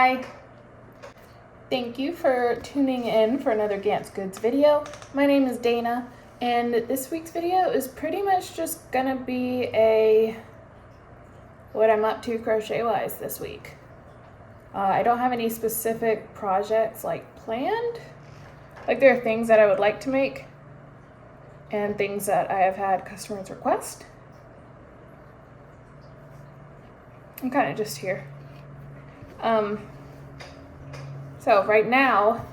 Hi! Thank you for tuning in for another GANTT'S GOODS video. My name is Dana, and this week's video is pretty much just gonna be what I'm up to crochet-wise this week. I don't have any specific projects planned. There are things that I would like to make and things that I have had customers request. I'm kind of just here. So right now,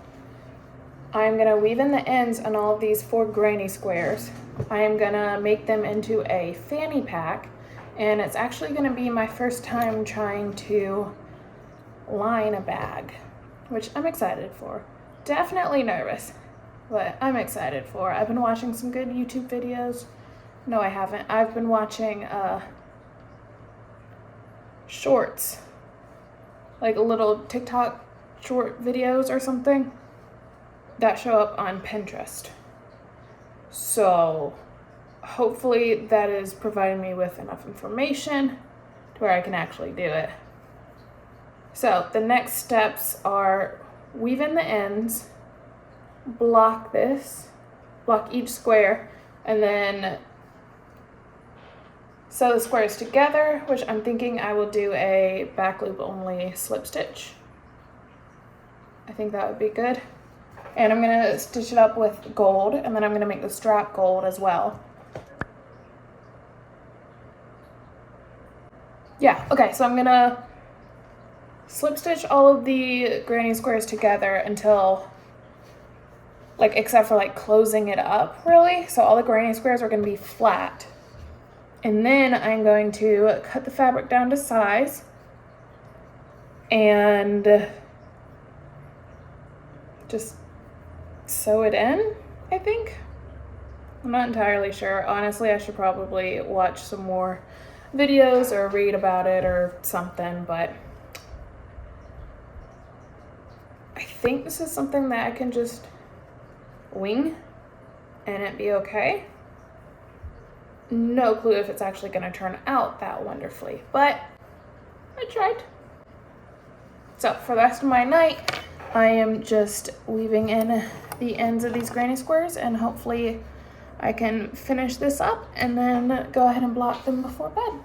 I'm gonna weave in the ends on all of these 4 granny squares. I am gonna make them into a fanny pack, and it's actually gonna be my first time trying to line a bag, which I'm excited for. Definitely nervous, but I'm excited for. I've been watching some good YouTube videos. No, I haven't. I've been watching shorts, like little TikTok short videos or something that show up on Pinterest. So hopefully that is providing me with enough information to where I can actually do it. So the next steps are weave in the ends, block each square, and then sew the squares together, which I'm thinking I will do a back loop only slip stitch. I think that would be good. And I'm gonna stitch it up with gold, and then I'm gonna make the strap gold as well. Yeah, okay, so I'm gonna slip stitch all of the granny squares together until, except for closing it up really. So all the granny squares are gonna be flat. And then I'm going to cut the fabric down to size and just sew it in, I think. I'm not entirely sure. Honestly, I should probably watch some more videos or read about it or something, but I think this is something that I can just wing and it be okay. No clue if it's actually going to turn out that wonderfully, but I tried. So for the rest of my night, I am just weaving in the ends of these granny squares, and hopefully I can finish this up and then go ahead and block them before bed.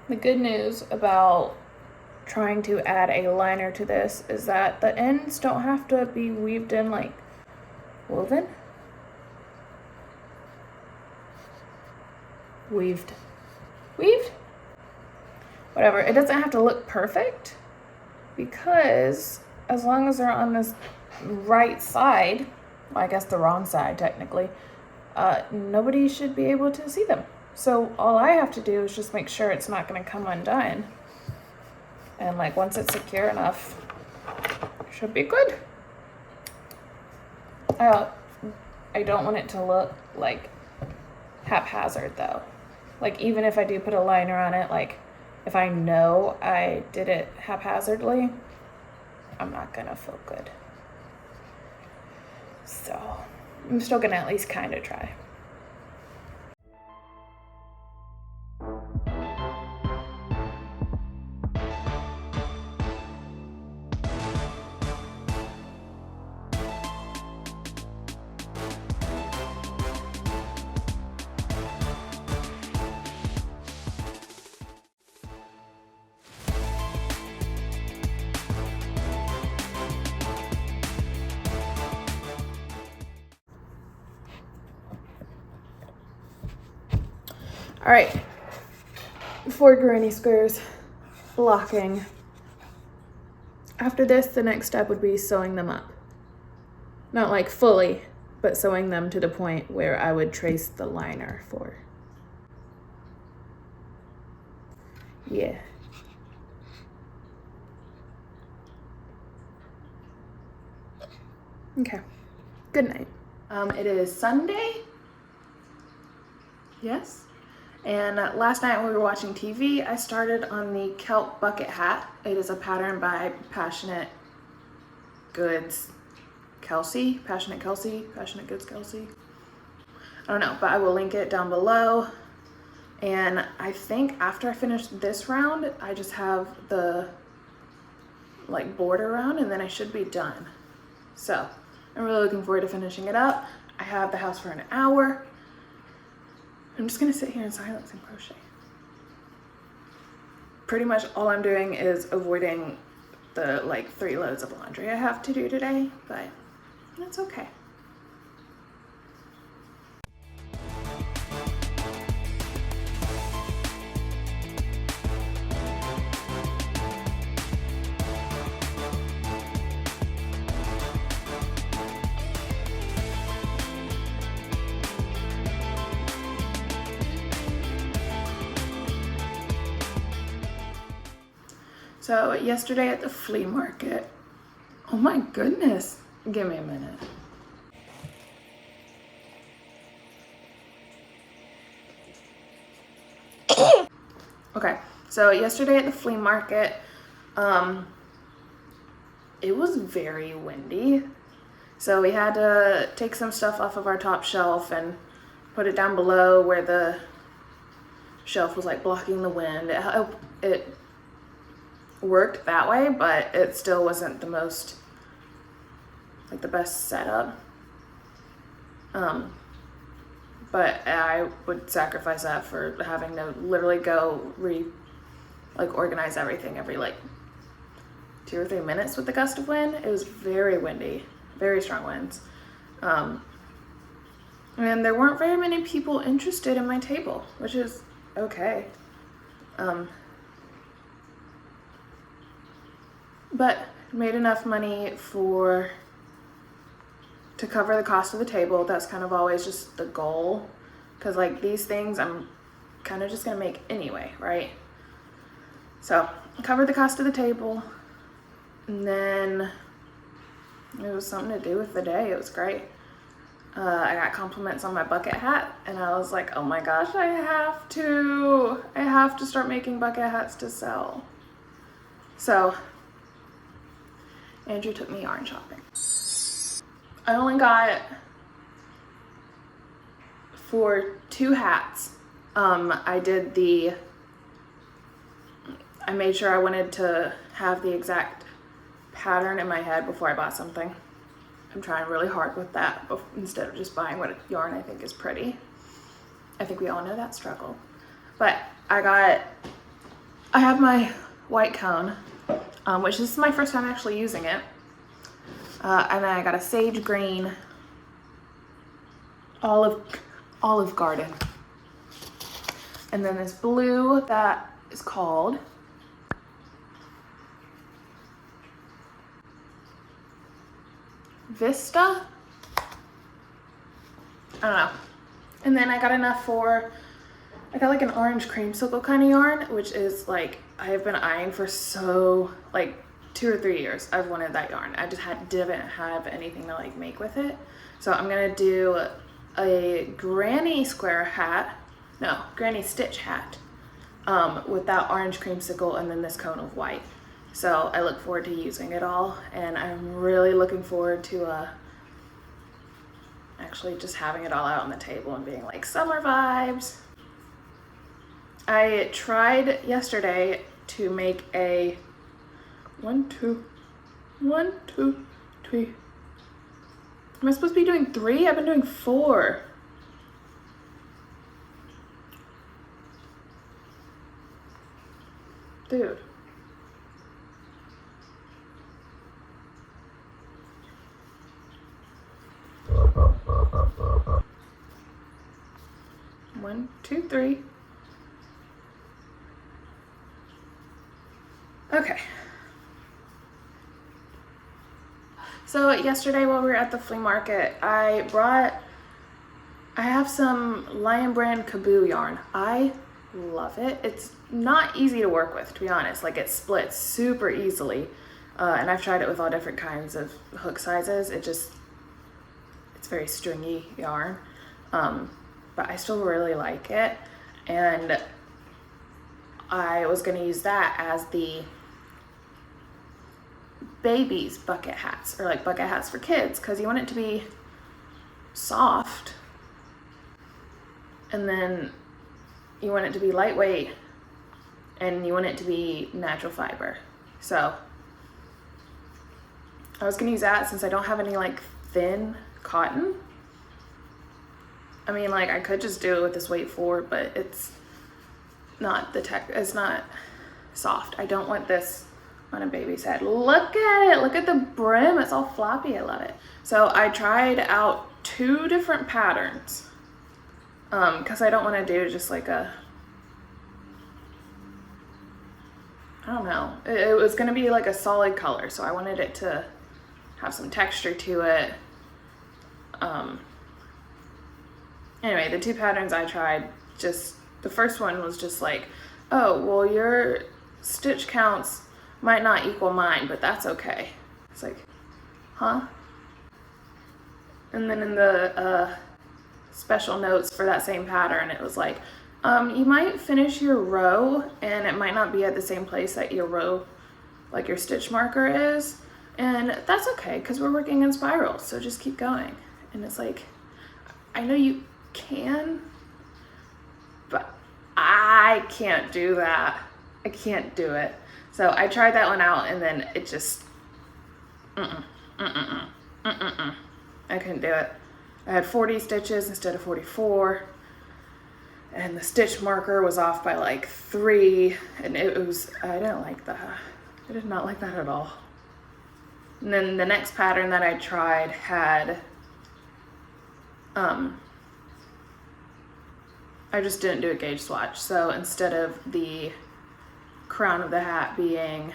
The good news about trying to add a liner to this is that the ends don't have to be weaved in woven. Weaved. Whatever, it doesn't have to look perfect, because as long as they're on this right side, well, I guess the wrong side technically, nobody should be able to see them. So all I have to do is just make sure it's not going to come undone. And once it's secure enough, it should be good. I don't want it to look haphazard though. Even if I do put a liner on it, if I know I did it haphazardly, I'm not gonna feel good. So I'm still gonna at least kind of try. All right, 4 granny squares blocking. After this, the next step would be sewing them up. Not like fully, but sewing them to the point where I would trace the liner for. Yeah. Okay, good night. It is Sunday. Yes. And last night when we were watching TV, I started on the kelp bucket hat. It is a pattern by Passionate Goods Kelsey. Passionate Goods Kelsey. I don't know, but I will link it down below. And I think after I finish this round, I just have the like border round and then I should be done. So I'm really looking forward to finishing it up. I have the house for an hour. I'm just gonna sit here in silence and crochet. Pretty much all I'm doing is avoiding the like 3 loads of laundry I have to do today, but that's okay. So yesterday at the flea market, oh my goodness, give me a minute. Okay, so yesterday at the flea market, it was very windy. So we had to take some stuff off of our top shelf and put it down below where the shelf was like blocking the wind. It worked that way, but it still wasn't the most, like the best setup. But I would sacrifice that for having to literally go organize everything every like 2 or 3 minutes with the gust of wind. It was very windy, very strong winds. And there weren't very many people interested in my table, which is okay. But made enough money to cover the cost of the table. That's kind of always just the goal, because like these things I'm kind of just gonna make anyway, right? So I covered the cost of the table, and then it was something to do with the day. It was great. I got compliments on my bucket hat, and I was like, oh my gosh, I have to start making bucket hats to sell. So Andrew took me yarn shopping. I only got for 2 hats. I made sure I wanted to have the exact pattern in my head before I bought something. I'm trying really hard with that instead of just buying what yarn I think is pretty. I think we all know that struggle. But I have my white cone, which this is my first time actually using it. And then I got a sage green olive garden. And then this blue that is called Vista. I don't know. And then I got enough I got like an orange creamsicle kind of yarn, which is like, I have been eyeing for like 2 or 3 years. I've wanted that yarn. I just didn't have anything to like make with it. So I'm gonna do a granny stitch hat with that orange creamsicle and then this cone of white. So I look forward to using it all, and I'm really looking forward to actually just having it all out on the table and being like summer vibes. I tried yesterday to make a 1, 2, 3. Am I supposed to be doing 3? I've been doing 4. Dude. One, two, 3. Okay. So yesterday while we were at the flea market, I have some Lion Brand Kaboo yarn. I love it. It's not easy to work with, to be honest. Like, it splits super easily. And I've tried it with all different kinds of hook sizes. It's very stringy yarn. But I still really like it. And I was gonna use that as the baby's bucket hats, or like bucket hats for kids, because you want it to be soft, and then you want it to be lightweight, and you want it to be natural fiber. So I was gonna use that since I don't have any like thin cotton. I mean, like, I could just do it with this weight 4, but it's not it's not soft. I don't want this on a baby's head. Look at it, look at the brim, it's all floppy, I love it. So I tried out 2 different patterns because I don't want to do just like I don't know, it was going to be like a solid color, so I wanted it to have some texture to it. Anyway, the 2 patterns I tried, just the first one was just like, oh, well, your stitch counts might not equal mine, but that's okay. It's like, huh? And then in the special notes for that same pattern, it was like, you might finish your row and it might not be at the same place that your row, like your stitch marker is. And that's okay, because we're working in spirals, so just keep going. And it's like, I know you can, but I can't do that. I can't do it. So I tried that one out, and then it just, I couldn't do it. I had 40 stitches instead of 44, and the stitch marker was off by like 3, and I didn't like that. I did not like that at all. And then the next pattern that I tried had, I just didn't do a gauge swatch. So instead of the crown of the hat being,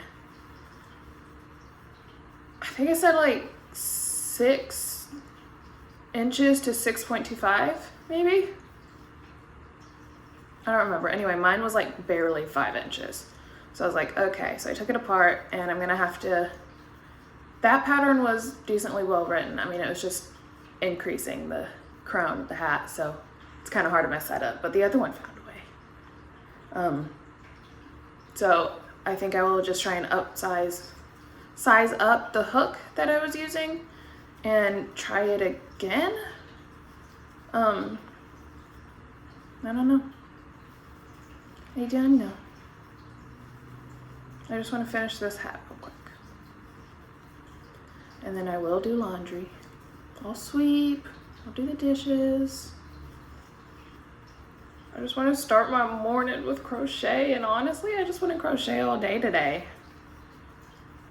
I think I said like 6 inches to 6.25, maybe? I don't remember. Anyway, mine was like barely 5 inches. So I was like, okay, so I took it apart, and I'm gonna have to, that pattern was decently well written. I mean, it was just increasing the crown of the hat, so it's kind of hard to mess that up, but the other one found a way. So I think I will just try and size up the hook that I was using and try it again. I don't know. I don't know. I just want to finish this hat real quick. And then I will do laundry. I'll sweep, I'll do the dishes. I just want to start my morning with crochet, and honestly, I just want to crochet all day today.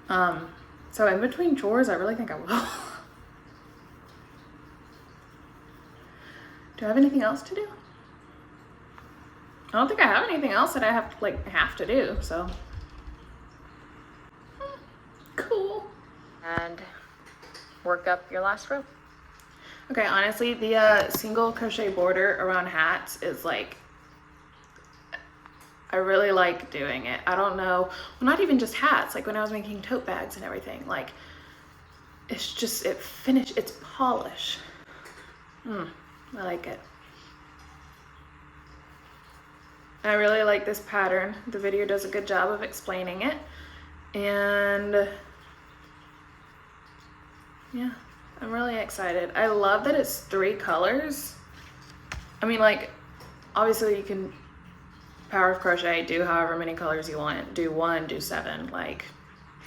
So in between chores, I really think I will. Do I have anything else to do? I don't think I have anything else that I have to do, so. Cool. And work up your last row. Okay, honestly, the single crochet border around hats is like, I really like doing it. I don't know, well, not even just hats, like when I was making tote bags and everything, like, it's just, it's polish. I like it. I really like this pattern. The video does a good job of explaining it. And yeah, I'm really excited. I love that it's 3 colors. I mean, like, obviously you can power of crochet, do however many colors you want, do 1, do 7, like,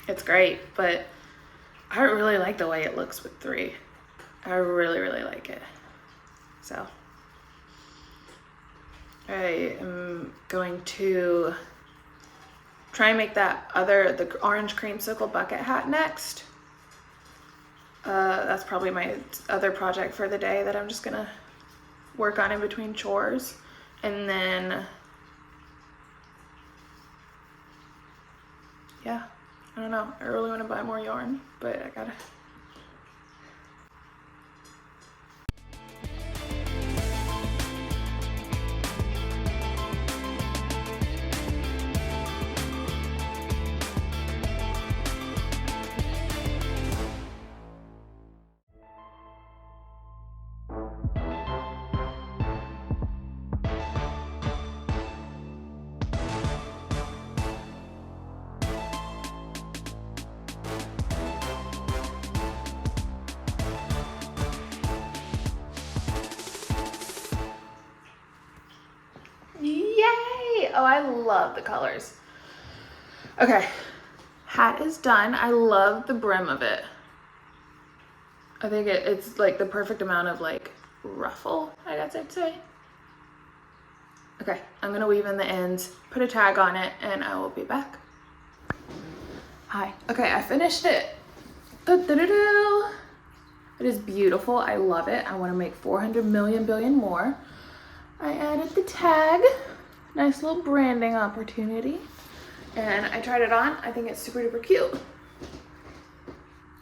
it's great, but I really like the way it looks with 3. I really, really like it. So I am going to try and make the orange creamsicle bucket hat next. That's probably my other project for the day that I'm just gonna work on in between chores. And then, yeah, I don't know. I really want to buy more yarn, but I gotta. Yay! Oh, I love the colors. Okay, hat is done. I love the brim of it. I think it's like the perfect amount of like ruffle, I guess I'd say. Okay, I'm gonna weave in the ends, put a tag on it, and I will be back. Hi. Okay, I finished it. Da-da-da-da. It is beautiful. I love it. I want to make 400 million billion more. I added the tag. Nice little branding opportunity. And I tried it on. I think it's super duper cute.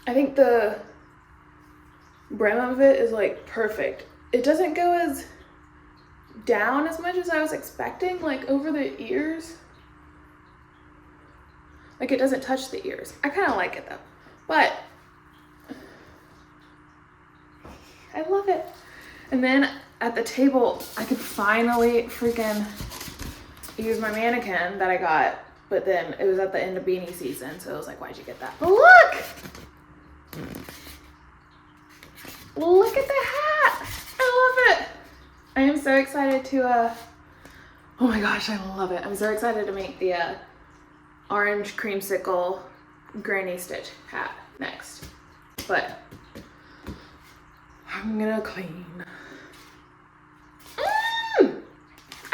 I think the brim of it is like perfect. It doesn't go as down as much as I was expecting, like over the ears. Like it doesn't touch the ears. I kind of like it though. But I love it. And then at the table, I could finally freaking use my mannequin that I got, but then it was at the end of beanie season, so it was like, why'd you get that? But look! Look at the hat! I love it! I am so excited to, oh my gosh, I love it. I'm so excited to make the orange creamsicle granny stitch hat next. But I'm gonna clean.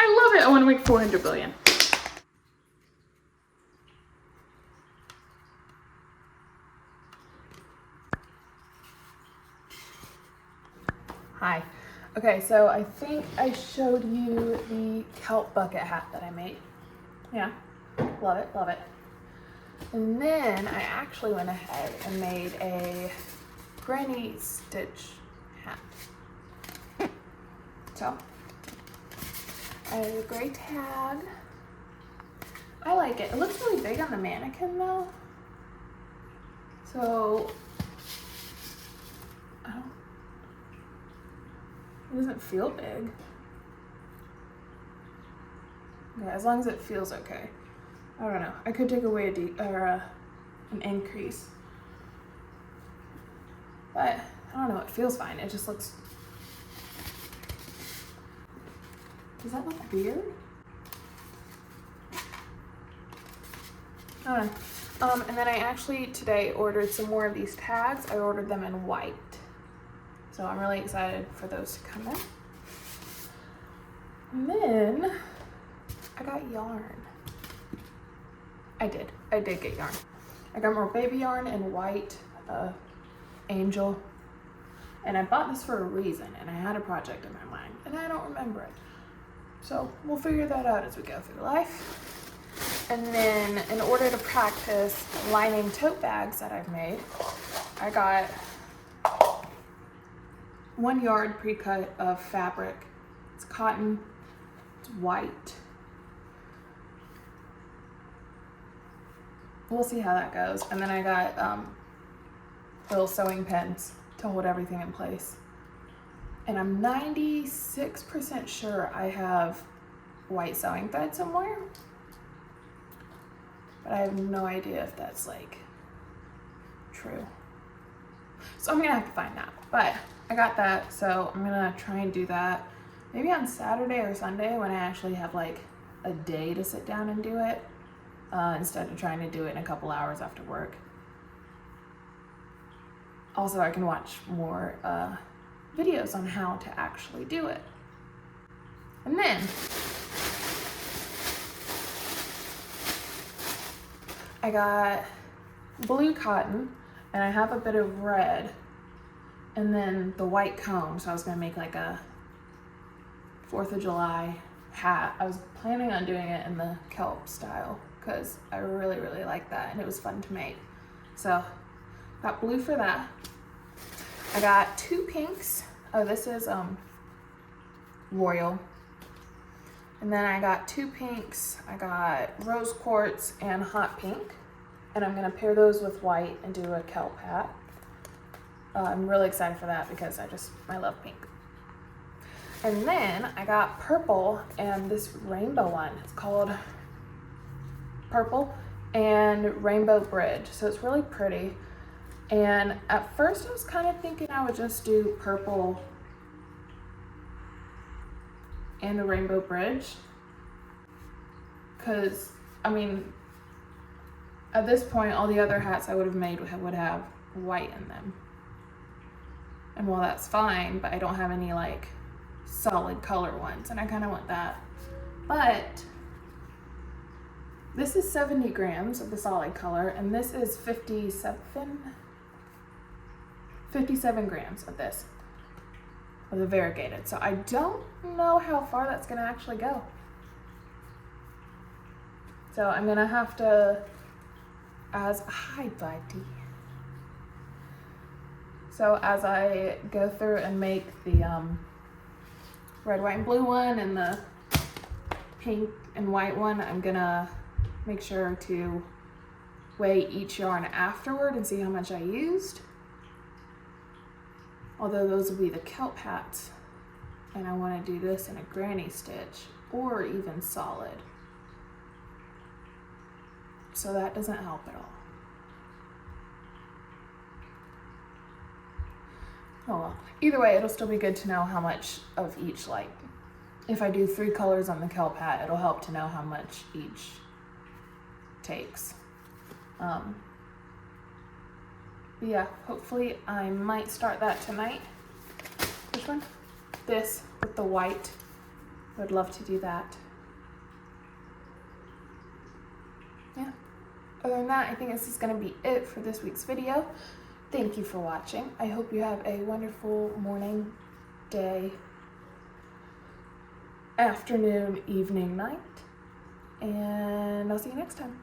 I love it. I want to make 400 billion. Hi. Okay, so I think I showed you the kelp bucket hat that I made. Yeah, love it, love it. And then I actually went ahead and made a granny stitch hat. So I have a gray tag. I like it. It looks really big on the mannequin though. So it doesn't feel big. Yeah, as long as it feels okay. I don't know. I could take away an increase. But I don't know, it feels fine. It just looks. Does that look weird? I don't know. And then I actually today ordered some more of these tags. I ordered them in white. So I'm really excited for those to come in. And then I got yarn. I did get yarn. I got more baby yarn in white, angel. And I bought this for a reason, and I had a project in my mind, and I don't remember it. So we'll figure that out as we go through life. And then in order to practice lining tote bags that I've made, I got 1 yard pre-cut of fabric. It's cotton, it's white. We'll see how that goes. And then I got little sewing pins to hold everything in place. And I'm 96% sure I have white sewing thread somewhere. But I have no idea if that's like true. So I'm gonna have to find that. But I got that, so I'm gonna try and do that maybe on Saturday or Sunday when I actually have like a day to sit down and do it, instead of trying to do it in a couple hours after work. Also, I can watch more videos on how to actually do it. And then I got blue cotton, and I have a bit of red, and then the white comb. So I was gonna make like a 4th of July hat. I was planning on doing it in the kelp style, because I really, really like that and it was fun to make. So got blue for that. I got 2 pinks. Oh, this is Royal. And then I got 2 pinks. I got rose quartz and hot pink. And I'm gonna pair those with white and do a kelp hat. I'm really excited for that because I love pink. And then I got purple and this rainbow one. It's called Purple and Rainbow Bridge. So it's really pretty. And at first I was kind of thinking I would just do purple and the Rainbow Bridge. Cause I mean, at this point, all the other hats I would have made would have white in them. And while that's fine, but I don't have any like solid color ones, and I kind of want that. But this is 70 grams of the solid color, and this is 57 grams of this, of the variegated. So I don't know how far that's gonna actually go. So I'm gonna have to, hi buddy. So as I go through and make the red, white, and blue one and the pink and white one, I'm gonna make sure to weigh each yarn afterward and see how much I used. Although those will be the kelp hats, and I want to do this in a granny stitch or even solid. So that doesn't help at all. Oh well, either way, it'll still be good to know how much of each, like, if I do 3 colors on the kelp hat, it'll help to know how much each takes. But yeah, hopefully I might start that tonight. Which one? This with the white. I would love to do that. Yeah. Other than that, I think this is going to be it for this week's video. Thank you for watching. I hope you have a wonderful morning, day, afternoon, evening, night, and I'll see you next time.